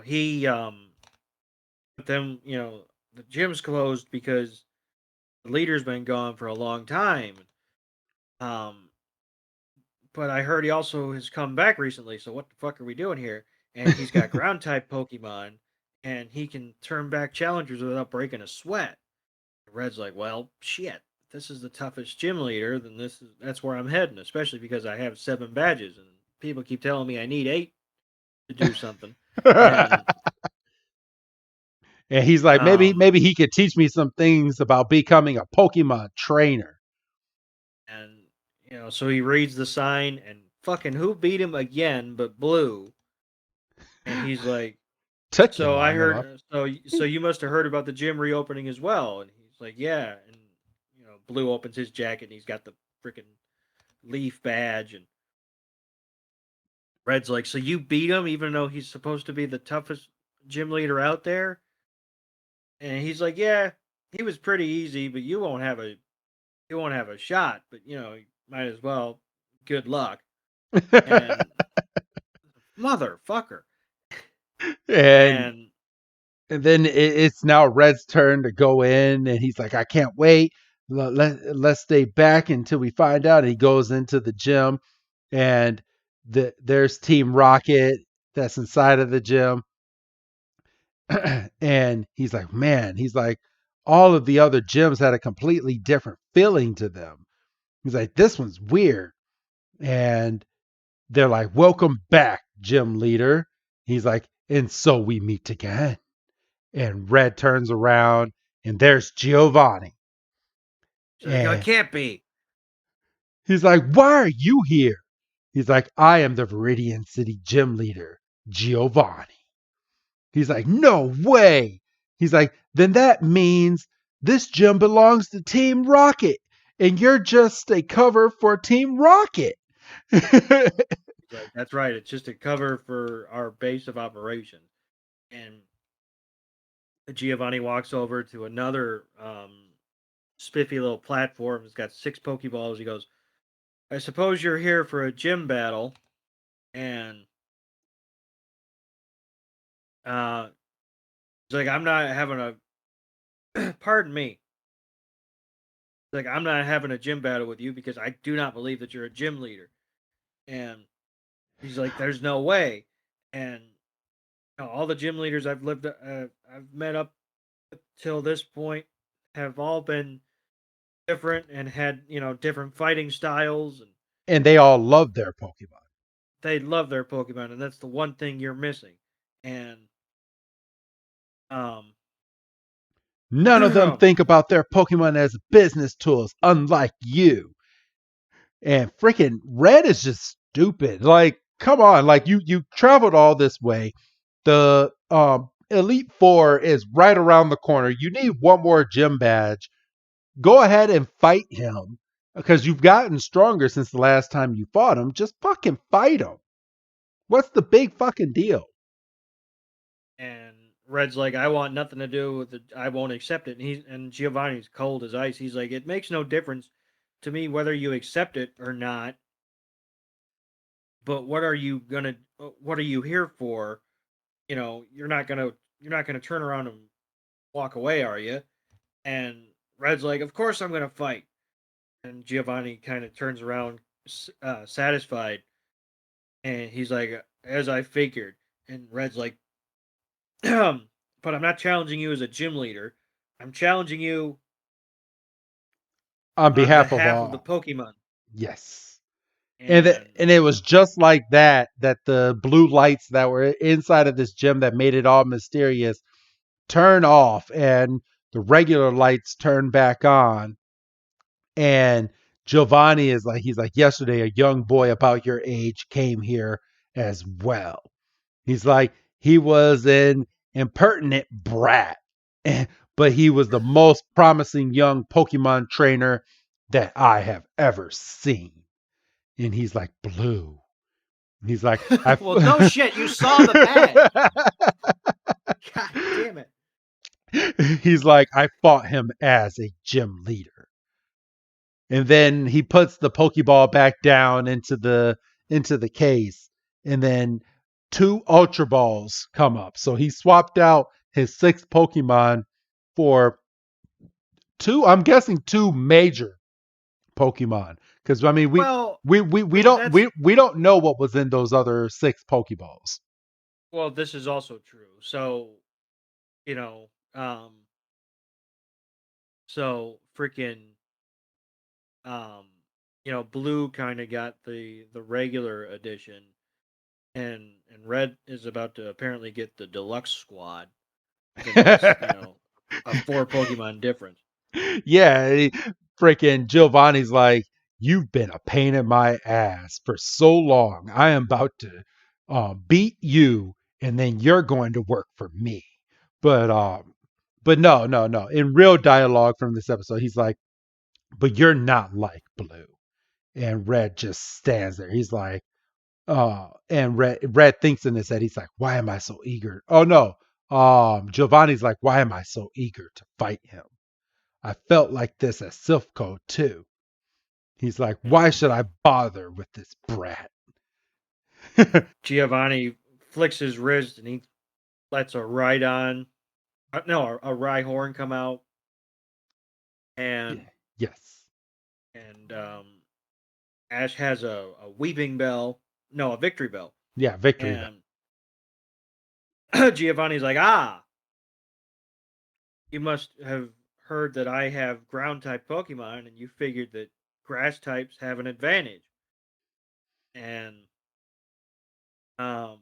he but then the gym's closed because the leader's been gone for a long time. Um, but I heard he also has come back recently. So what the fuck are we doing here? And he's got ground type Pokemon, and he can turn back challengers without breaking a sweat. Red's like, well, shit. If this is the toughest gym leader, then that's where I'm heading. Especially because I have 7 badges, and people keep telling me I need 8 to do something. And And he's like, maybe um, maybe he could teach me some things about becoming a Pokemon trainer. and so he reads the sign, and fucking who beat him again but Blue? And he's like, Took you so I long heard, enough. so you must have heard about the gym reopening as well. And he's like, yeah. And Blue opens his jacket, and he's got the freaking Leaf badge. And Red's like, so you beat him, even though he's supposed to be the toughest gym leader out there? And he's like, yeah, he was pretty easy, but you won't have a shot. But you might as well. Good luck. And motherfucker. and And and then it's now Red's turn to go in, and he's like, I can't wait. Let's stay back until we find out. And he goes into the gym, and there's Team Rocket that's inside of the gym. And he's like, man, he's like, all of the other gyms had a completely different feeling to them. He's like, this one's weird. And they're like, welcome back, gym leader. He's like, and so we meet again. And Red turns around, and there's Giovanni. she's like, oh, it And can't be. he's like, why are you here? He's like, I am the Viridian City gym leader, Giovanni. He's like, no way. He's like, then that means this gym belongs to Team Rocket, and you're just a cover for Team Rocket. He's like, that's right. It's just a cover for our base of operations. And Giovanni walks over to another spiffy little platform. It's got 6 Pokeballs. He goes, I suppose you're here for a gym battle. And uh, he's like, I'm not having pardon me. He's like, I'm not having a gym battle with you because I do not believe that you're a gym leader. And he's like, there's no way. And all the gym leaders I've met up till this point have all been different and had different fighting styles, and And they all love their Pokemon. they love their Pokemon, and that's the one thing you're missing. And um, None of them and think about their Pokemon as business tools, unlike you. And freaking Red is just stupid. Like, come on, like you traveled all this way. The Elite Four is right around the corner. You need one more gym badge. Go ahead and fight him because you've gotten stronger since the last time you fought him. Just fucking fight him. What's the big fucking deal? Red's like, I want nothing to do with it. I won't accept it. And Giovanni's cold as ice. He's like, it makes no difference to me whether you accept it or not. But what are you gonna? What are you here for? You're not gonna turn around and walk away, are you? And Red's like, of course I'm gonna fight. And Giovanni kind of turns around, satisfied, and he's like, as I figured. And Red's like, but I'm not challenging you as a gym leader. I'm challenging you On on behalf of behalf of the all. Pokemon. Yes. And And it was just like that the blue lights that were inside of this gym that made it all mysterious turn off, and the regular lights turn back on. And Giovanni is like, he's like, yesterday a young boy about your age came here as well. He's like, he was an impertinent brat, but he was the most promising young Pokemon trainer that I have ever seen. And he's like, Blue. He's like, I. well, no shit, you saw the badge. God damn it. He's like, I fought him as a gym leader. and then he puts the Pokeball back down into the case, and then two Ultra Balls come up. So he swapped out his six Pokemon for two. I'm guessing two major Pokemon, because I mean Well, we don't that's we don't know what was in those other six Pokeballs. well, this is also true. So, you know, so freaking um, blue kind of got the regular edition, and red is about to apparently get the deluxe squad since it's a four Pokemon difference. Yeah, freaking Giovanni's like, you've been a pain in my ass for so long. I am about to beat you, and then you're going to work for me. But no, no, no. In real dialogue from this episode, he's like, but you're not like Blue. And Red just stands there. He's like, and Red thinks in his head, he's like, why am I so eager? Oh no. Giovanni's like, why am I so eager to fight him? I felt like this at Silphco too. He's like, why And should I bother with this brat? Giovanni flicks his wrist and he lets a Rhydon, no, a Rhyhorn come out, and Yes. and Ash has a Weeping Bell, no, a Victory Bell, Yeah, victory bell. and Giovanni's like, you must have heard that I have ground type Pokemon, and you figured that grass types have an advantage. And um,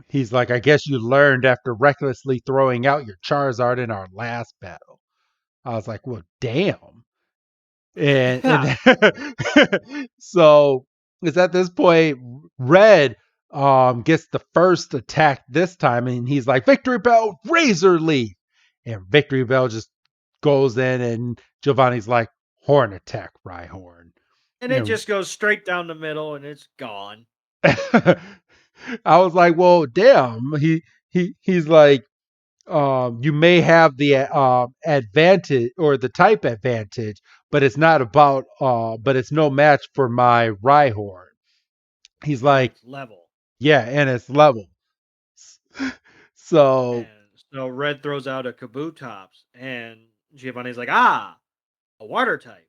He's like, I guess you learned after recklessly throwing out your Charizard in our last battle. I was like, well, damn. And so it's at this point Red gets the first attack this time, and he's like, Victory Bell, Razor Leaf. And Victory Bell just goes in, and Giovanni's like, Horn attack, Rhyhorn. and it And just goes straight down the middle, and it's gone. I was like, well, damn. He's like, you may have the advantage or the type advantage, but it's not about but it's no match for my Rhyhorn. He's And like, it's level. yeah, and it's level. So And so Red throws out a Kabutops, and Giovanni's like, a water type.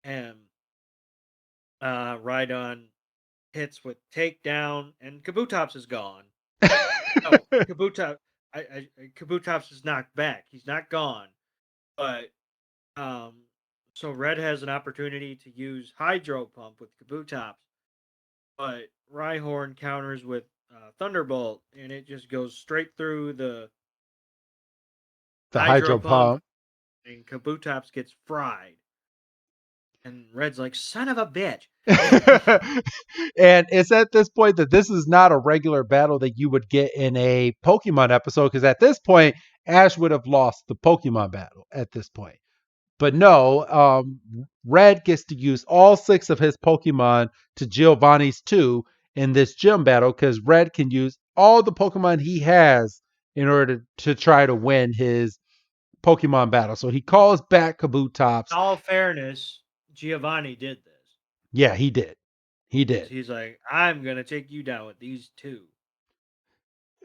And Rhydon hits with takedown, and Kabutops is gone. No, Kabutops is knocked back. He's not gone, but um, so Red has an opportunity to use Hydro Pump with Kabutops, but Rhyhorn counters with Thunderbolt, and it just goes straight through the the Hydro hydro Pump, pump. and Kabutops gets fried. And Red's like, "Son of a bitch!" And it's at this point that this is not a regular battle that you would get in a Pokemon episode, because at this point Ash would have lost the Pokemon battle at this point. But no, Red gets to use all six of his Pokemon to Giovanni's two in this gym battle, because Red can use all the Pokemon he has in order to try to win his Pokemon battle. So he calls back In Kabutops. all fairness, Giovanni did this Yeah, he did. He because did. he's like, "I'm gonna take you down with these two."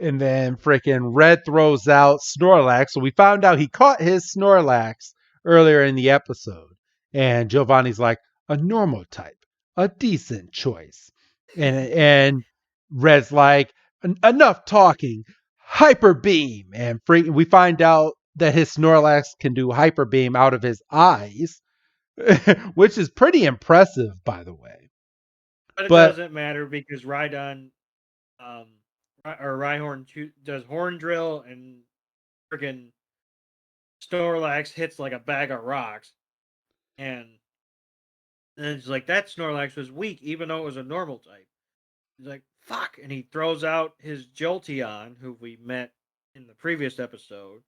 And then freaking Red throws out Snorlax. So we found out he caught his Snorlax earlier in the episode. And Giovanni's like, a normal type, a decent choice. And Red's like, enough talking, hyper beam. And we find out that his Snorlax can do hyper beam out of his eyes, which is pretty impressive, by the way. But it But doesn't matter because Rhydon, um, or Rhyhorn does Horn Drill, and freaking Snorlax hits like a bag of rocks, and then it's like that Snorlax was weak, even though it was a normal type. He's like, "Fuck!" and he throws out his Jolteon, who we met in the previous episode,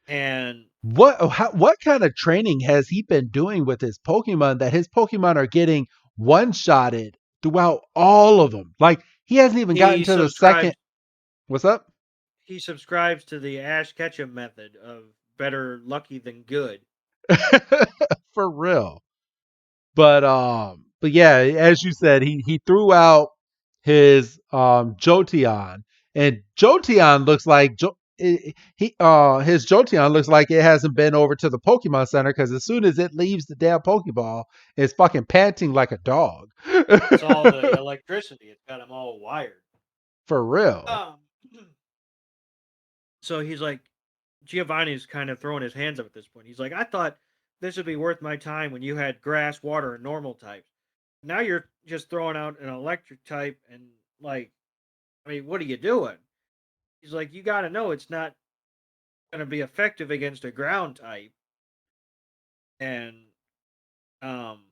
and what kind of training has he been doing with his Pokemon that his Pokemon are getting one shotted throughout all of them? Like he hasn't even gotten he to the second. subscribes What's up? he subscribes to the Ash Ketchum method of better lucky than good. For real. But yeah, as you said, he threw out his Jotion, and Jotion looks like his Jotion looks like it hasn't been over to the Pokemon Center because as soon as it leaves the damn Pokeball, it's fucking panting like a dog. It's all the electricity. It's got them all wired. For real. Um, so he's like, Giovanni's kind of throwing his hands up at this point. He's like, I thought this would be worth my time when you had grass, water, and normal types. Now you're just throwing out an electric type, and like, I mean, what are you doing? He's like, you got to know it's not going to be effective against a ground type. And um,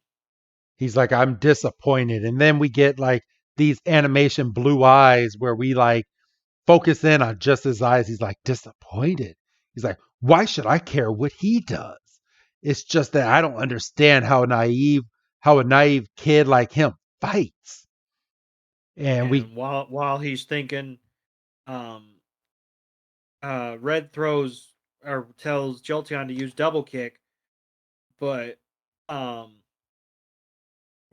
He's like, I'm disappointed. And then we get like these animation blue eyes where we like focus in on just his eyes. He's like, disappointed. He's like, why should I care what he does? It's just that I don't understand how a naive kid like him fights. And we, and while he's thinking, um, Red throws or tells Jolteon to use double kick, but um,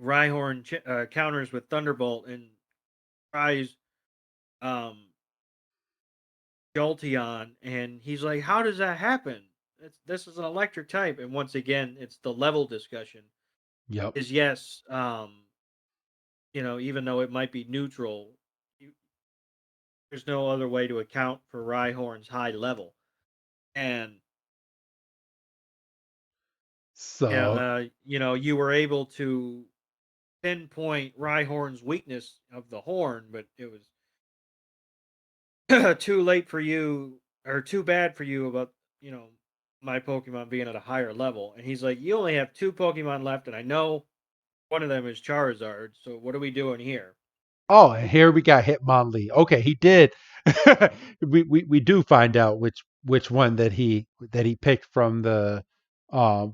Rhyhorn counters with Thunderbolt and tries um, Jolteon, and he's like, "How does that happen? This is an electric type." And once again, it's the level discussion. yep. Is yes, even though it might be neutral, you, there's no other way to account for Rhyhorn's high level, and So, you were able to pinpoint Rhyhorn's weakness of the horn, but it was too late for you or too bad for you about my Pokemon being at a higher level. And he's like, you only have two Pokemon left, and I know one of them is Charizard. So what are we doing here? oh, and here we got Hitmonlee. Okay, he did. We do find out which one that he picked from the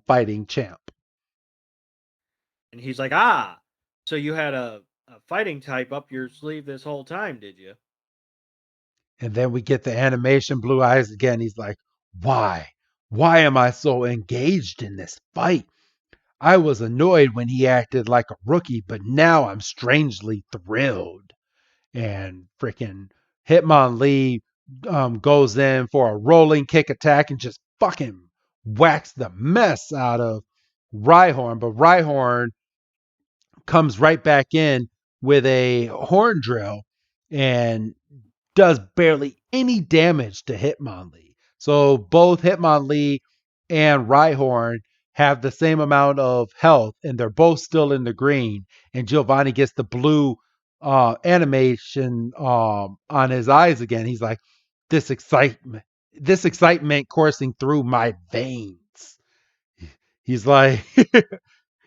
fighting champ. And he's like, so you had a fighting type up your sleeve this whole time, did you? And then we get the animation blue eyes again. He's like, why? Why am I so engaged in this fight? I was annoyed when he acted like a rookie, but now I'm strangely thrilled. And freaking Hitmonlee goes in for a rolling kick attack and just fucking whacks the mess out of Rhyhorn. But Rhyhorn comes right back in with a horn drill and does barely any damage to Hitmonlee. So both Hitmonlee and Rhyhorn have the same amount of health, and they're both still in the green. And Giovanni gets the blue animation on his eyes again. He's like, this excitement, this excitement coursing through my veins. He's like,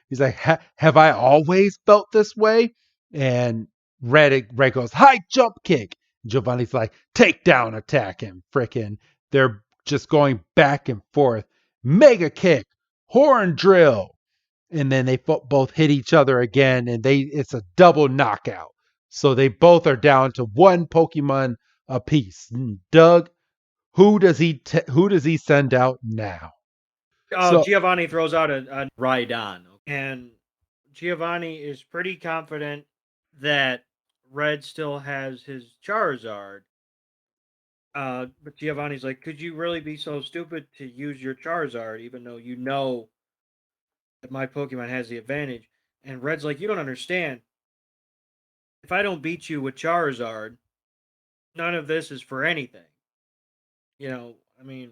he's like, have I always felt this way? And Red goes, high jump kick. Giovanni's like, takedown attack, and frickin' they're just going back and forth. Mega kick, horn drill. And then they both hit each other again, and it's a double knockout. So they both are down to one Pokemon apiece. Doug, who does he send out now? Oh, So Giovanni throws out a Rhydon. And Giovanni is pretty confident that Red still has his Charizard. But Giovanni's like, could you really be so stupid to use your Charizard, even though you know that my Pokemon has the advantage? And Red's like, you don't understand. If I don't beat you with Charizard, none of this is for anything. I mean,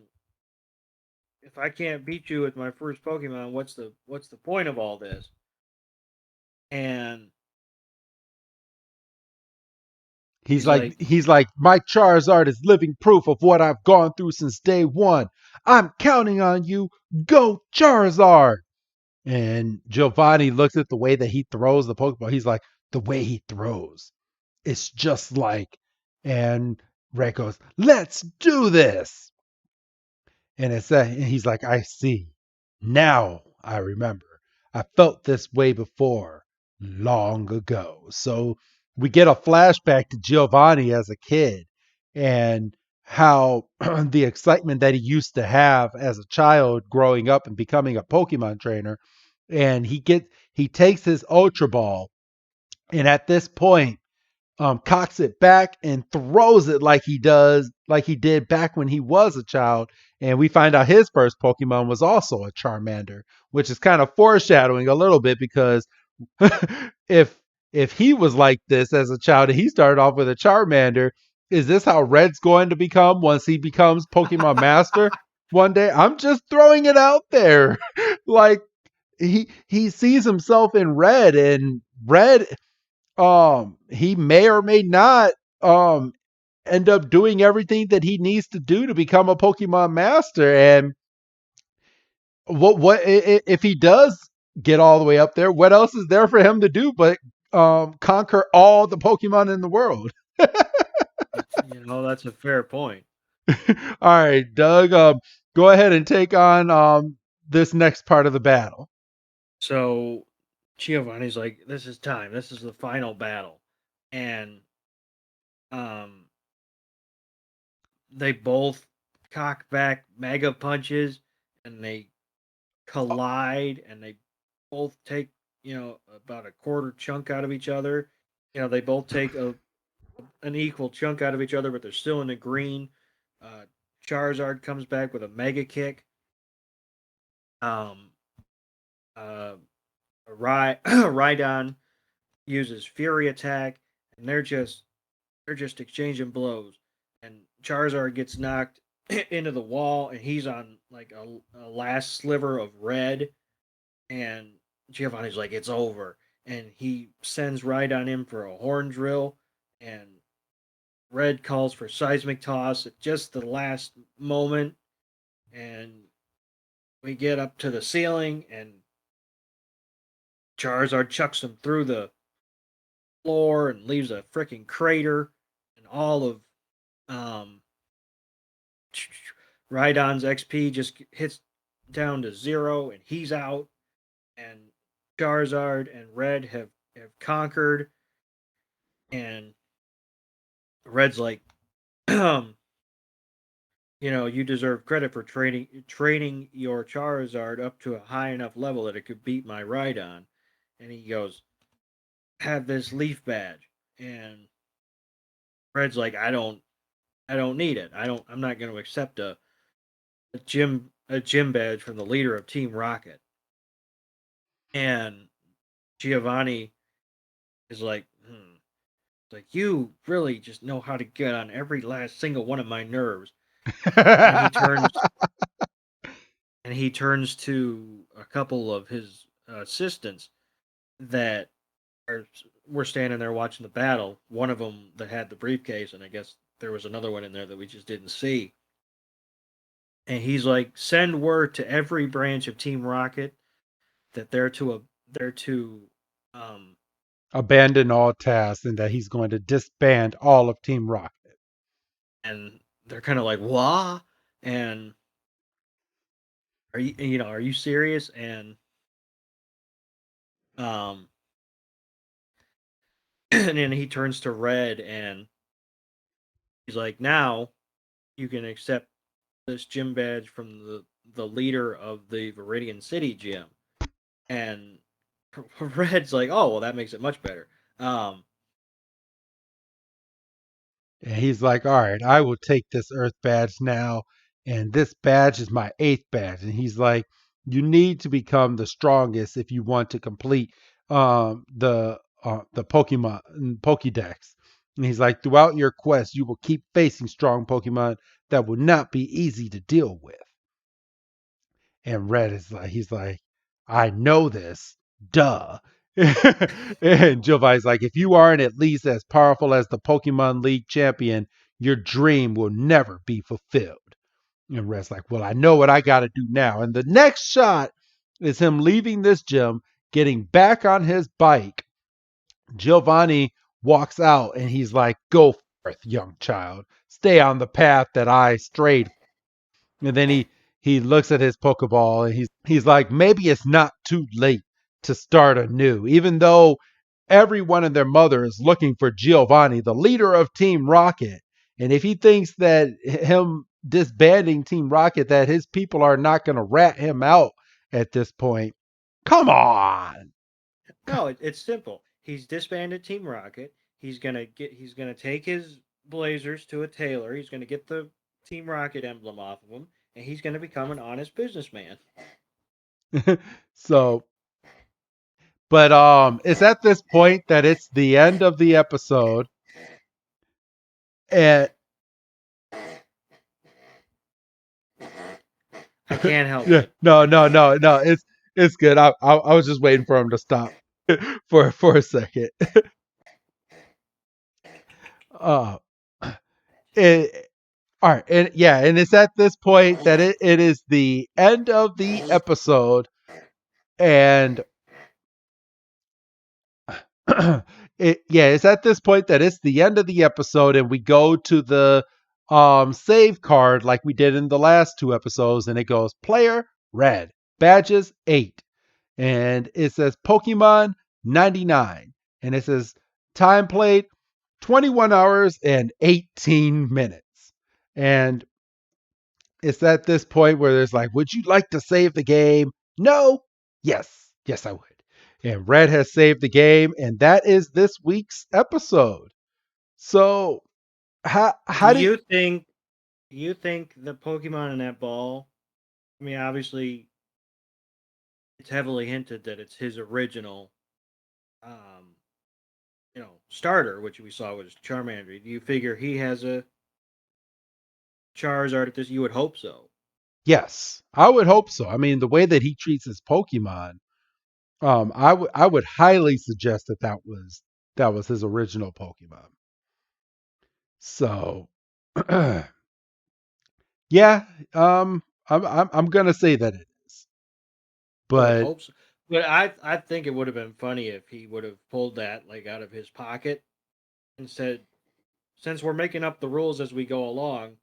if I can't beat you with my first Pokemon, what's the point of all this? And he's like, he's like my Charizard is living proof of what I've gone through since day one. I'm counting on you. Go Charizard. And Giovanni looks at the way that he throws the Pokeball. He's like, the way he throws. It's just like, and Ray goes, let's do this. And he's like, I see. Now I remember. I felt this way before, long ago. So we get a flashback to Giovanni as a kid and how the excitement that he used to have as a child growing up and becoming a Pokemon trainer and he takes his Ultra Ball, and at this point, cocks it back and throws it like he did back when he was a child. And we find out his first Pokemon was also a Charmander, which is kind of foreshadowing a little bit because if if he was like this as a child and he started off with a Charmander, is this how Red's going to become once he becomes Pokemon Master one day? I'm just throwing it out there. Like he sees himself in Red, and Red he may or may not um end up doing everything that he needs to do to become a Pokemon Master. And if he does get all the way up there, what else is there for him to do but conquer all the Pokemon in the world? That's a fair point. All right, Doug, go ahead and take on this next part of the battle. So Giovanni's like, "This is time. This is the final battle," and um, they both cock back mega punches, and they collide, and they both take about a quarter chunk out of each other. They both take an equal chunk out of each other, but they're still in the green. Uh, Charizard comes back with a mega kick. Um, uh, Rhydon uses Fury Attack, and they're just exchanging blows. And Charizard gets knocked into the wall, and he's on like a last sliver of red. And Giovanni's like, "It's over," and he sends Rhydon in for a horn drill, and Red calls for seismic toss at just the last moment, and we get up to the ceiling, and Charizard chucks him through the floor and leaves a freaking crater, and all of um, Rhydon's XP just hits down to 0, and he's out. And Charizard and Red have conquered, and Red's like, you deserve credit for training your Charizard up to a high enough level that it could beat my Rhydon. And he goes, "Have this leaf badge." And Red's like, "I don't need it. I'm not going to accept a gym badge from the leader of Team Rocket." And Giovanni is like, It's like, "You really just know how to get on every last single one of my nerves." And he turns to a couple of his assistants that are were standing there watching the battle. One of them that had the briefcase, and I guess there was another one in there that we just didn't see. And he's like, "Send word to every branch of Team Rocket that they're to um Abandon all tasks and that he's going to disband all of Team Rocket. and they're kind of like, "What?" And are you serious? And um and then he turns to Red, and he's like, "Now you can accept this gym badge from the leader of the Viridian City gym." And Red's like, "Oh, well, that makes it much better." Um, And he's like, all right, I will take this Earth badge now. And this badge is my eighth badge. And he's like, you need to become the strongest if you want to complete the Pokemon Pokédex. And he's like, throughout your quest, you will keep facing strong Pokemon that will not be easy to deal with. And Red is like, he's like, I know this, duh. And Giovanni's like, if you aren't at least as powerful as the Pokemon League champion, your dream will never be fulfilled. And Red's like, well, I know what I got to do now. And the next shot is him leaving this gym, getting back on his bike. Giovanni walks out and he's like, go forth, young child. Stay on the path that I strayed. And then he looks at his Pokeball and he's like, maybe it's not too late to start anew, even though everyone and their mother is looking for Giovanni, the leader of Team Rocket. And if he thinks that him disbanding Team Rocket, that his people are not going to rat him out at this point, Come on. No, it's simple. He's disbanded Team Rocket. He's gonna take his blazers to a tailor. He's gonna get the Team Rocket emblem off of him, and he's gonna become an honest businessman. So, but it's at this point that it's the end of the episode, and I can't help yeah, it. no, it's good. I was just waiting for him to stop for a second. Uh, it, all right, and yeah, and it's at this point that it is the end of the episode, and it's at this point that it's the end of the episode, and we go to the save card like we did in the last two episodes, and it goes player red badges 8, and it says Pokemon 99, and it says time played 21 hours and 18 minutes, and it's at this point where there's like, would you like to save the game? No. Yes I would. And Red has saved the game, and that is this week's episode. So Do how do you think the Pokemon in that ball? I mean, obviously, it's heavily hinted that it's his original, um, starter, which we saw was Charmander. Do you figure he has a Charizard at this? You would hope so. yes, I would hope so. I mean, the way that he treats his Pokemon, I would highly suggest that was his original Pokemon. So yeah, I'm gonna say that it is. I would But hope so. But I think it would have been funny if he would have pulled that like out of his pocket and said, "Since we're making up the rules as we go along,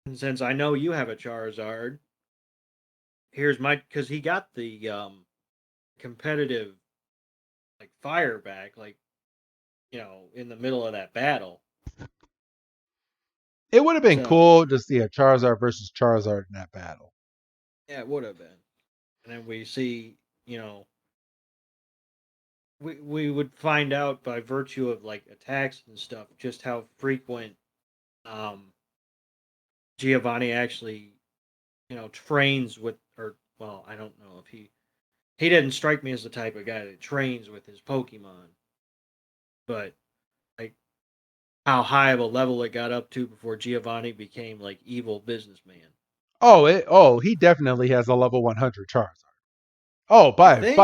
and since I know you have a Charizard, here's my," because he got the competitive like fire back, like in the middle of that battle. it would have been So cool to see a Charizard versus Charizard in that battle. yeah, it would have been. And then we see, we would find out by virtue of like attacks and stuff just how frequent um Giovanni actually trains with, or well, I don't know if he didn't strike me as the type of guy that trains with his Pokemon, but like how high of a level it got up to before Giovanni became like evil businessman. He definitely has a level 100 Charizard. Oh, You by think?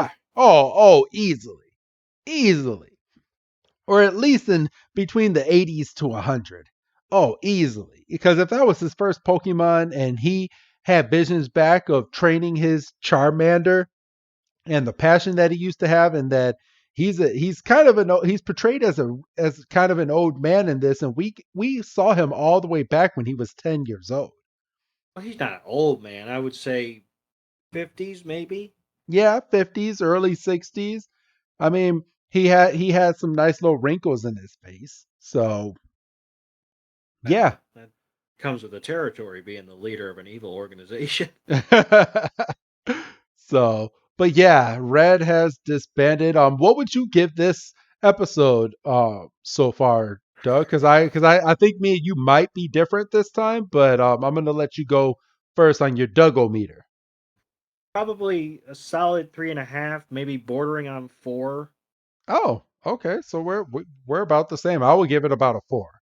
easily, easily, or at least in between the 80s to 100. Oh, easily, because if that was his first Pokemon and he had visions back of training his Charmander and the passion that he used to have, and that he's kind of he's portrayed as kind of an old man in this, and we saw him all the way back when he was 10 years old. Well, he's not an old man. I would say 50s maybe. Yeah, 50s, early 60s. I mean, he had some nice little wrinkles in his face. So, yeah. That comes with the territory being the leader of an evil organization. So, but yeah, Red has disbanded. What would you give this episode so far, Doug? Because I think me and you might be different this time, but I'm gonna let you go first on your Dougometer. Probably a solid 3.5, maybe bordering on 4. Oh, okay. So we're about the same. I would give it about a 4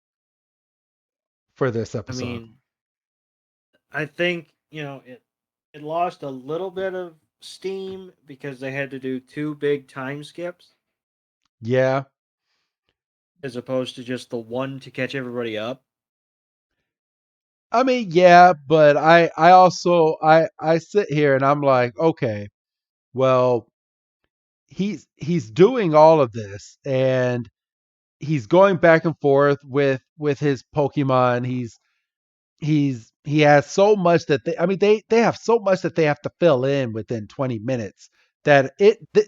for this I episode. mean, I think it lost a little bit of steam because they had to do two big time skips Yeah. as opposed to just the one to catch everybody up. I mean, yeah, but I also I sit here and I'm like, okay, well, he's doing all of this, and he's going back and forth with his Pokemon. He has so much that I mean they have so much that they have to fill in within 20 minutes that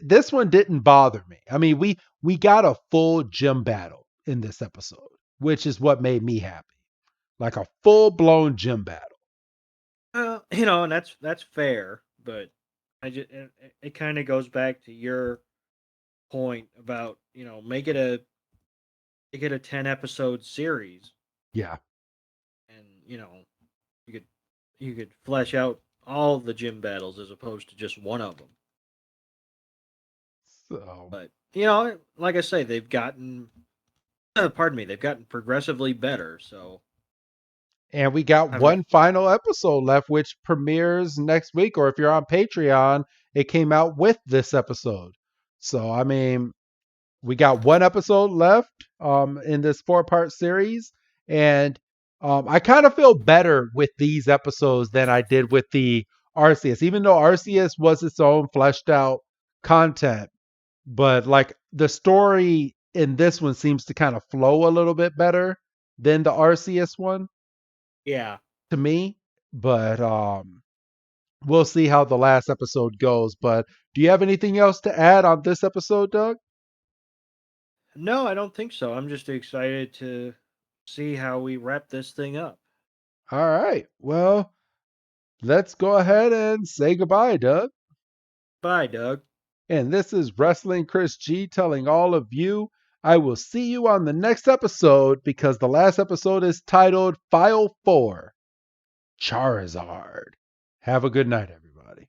this one didn't bother me. I mean, we got a full gym battle in this episode, which is what made me happy. Like a full blown gym battle. And that's fair, but it kind of goes back to your point about make it a 10 episode series, Yeah. and you could you could flesh out all the gym battles as opposed to just one of them. So, But like I say, they've gotten pardon me, they've gotten progressively better. So and we got have a one final episode left, which premieres next week. Or if you're on Patreon, it came out with this episode. So, I mean, we got one episode left in this 4-part series. And I kind of feel better with these episodes than I did with the RCS, even though RCS was its own fleshed out content. But like the story in this one seems to kind of flow a little bit better than the RCS one yeah. to me. But we'll see how the last episode goes. But do you have anything else to add on this episode, Doug? No, I don't think so. I'm just excited to see how we wrap this thing up. All right. Well, let's go ahead and say goodbye, Doug. Bye, Doug. And this is Wrestling Chris G telling all of you I will see you on the next episode because the last episode is titled File 4 Charizard. Have a good night, everybody.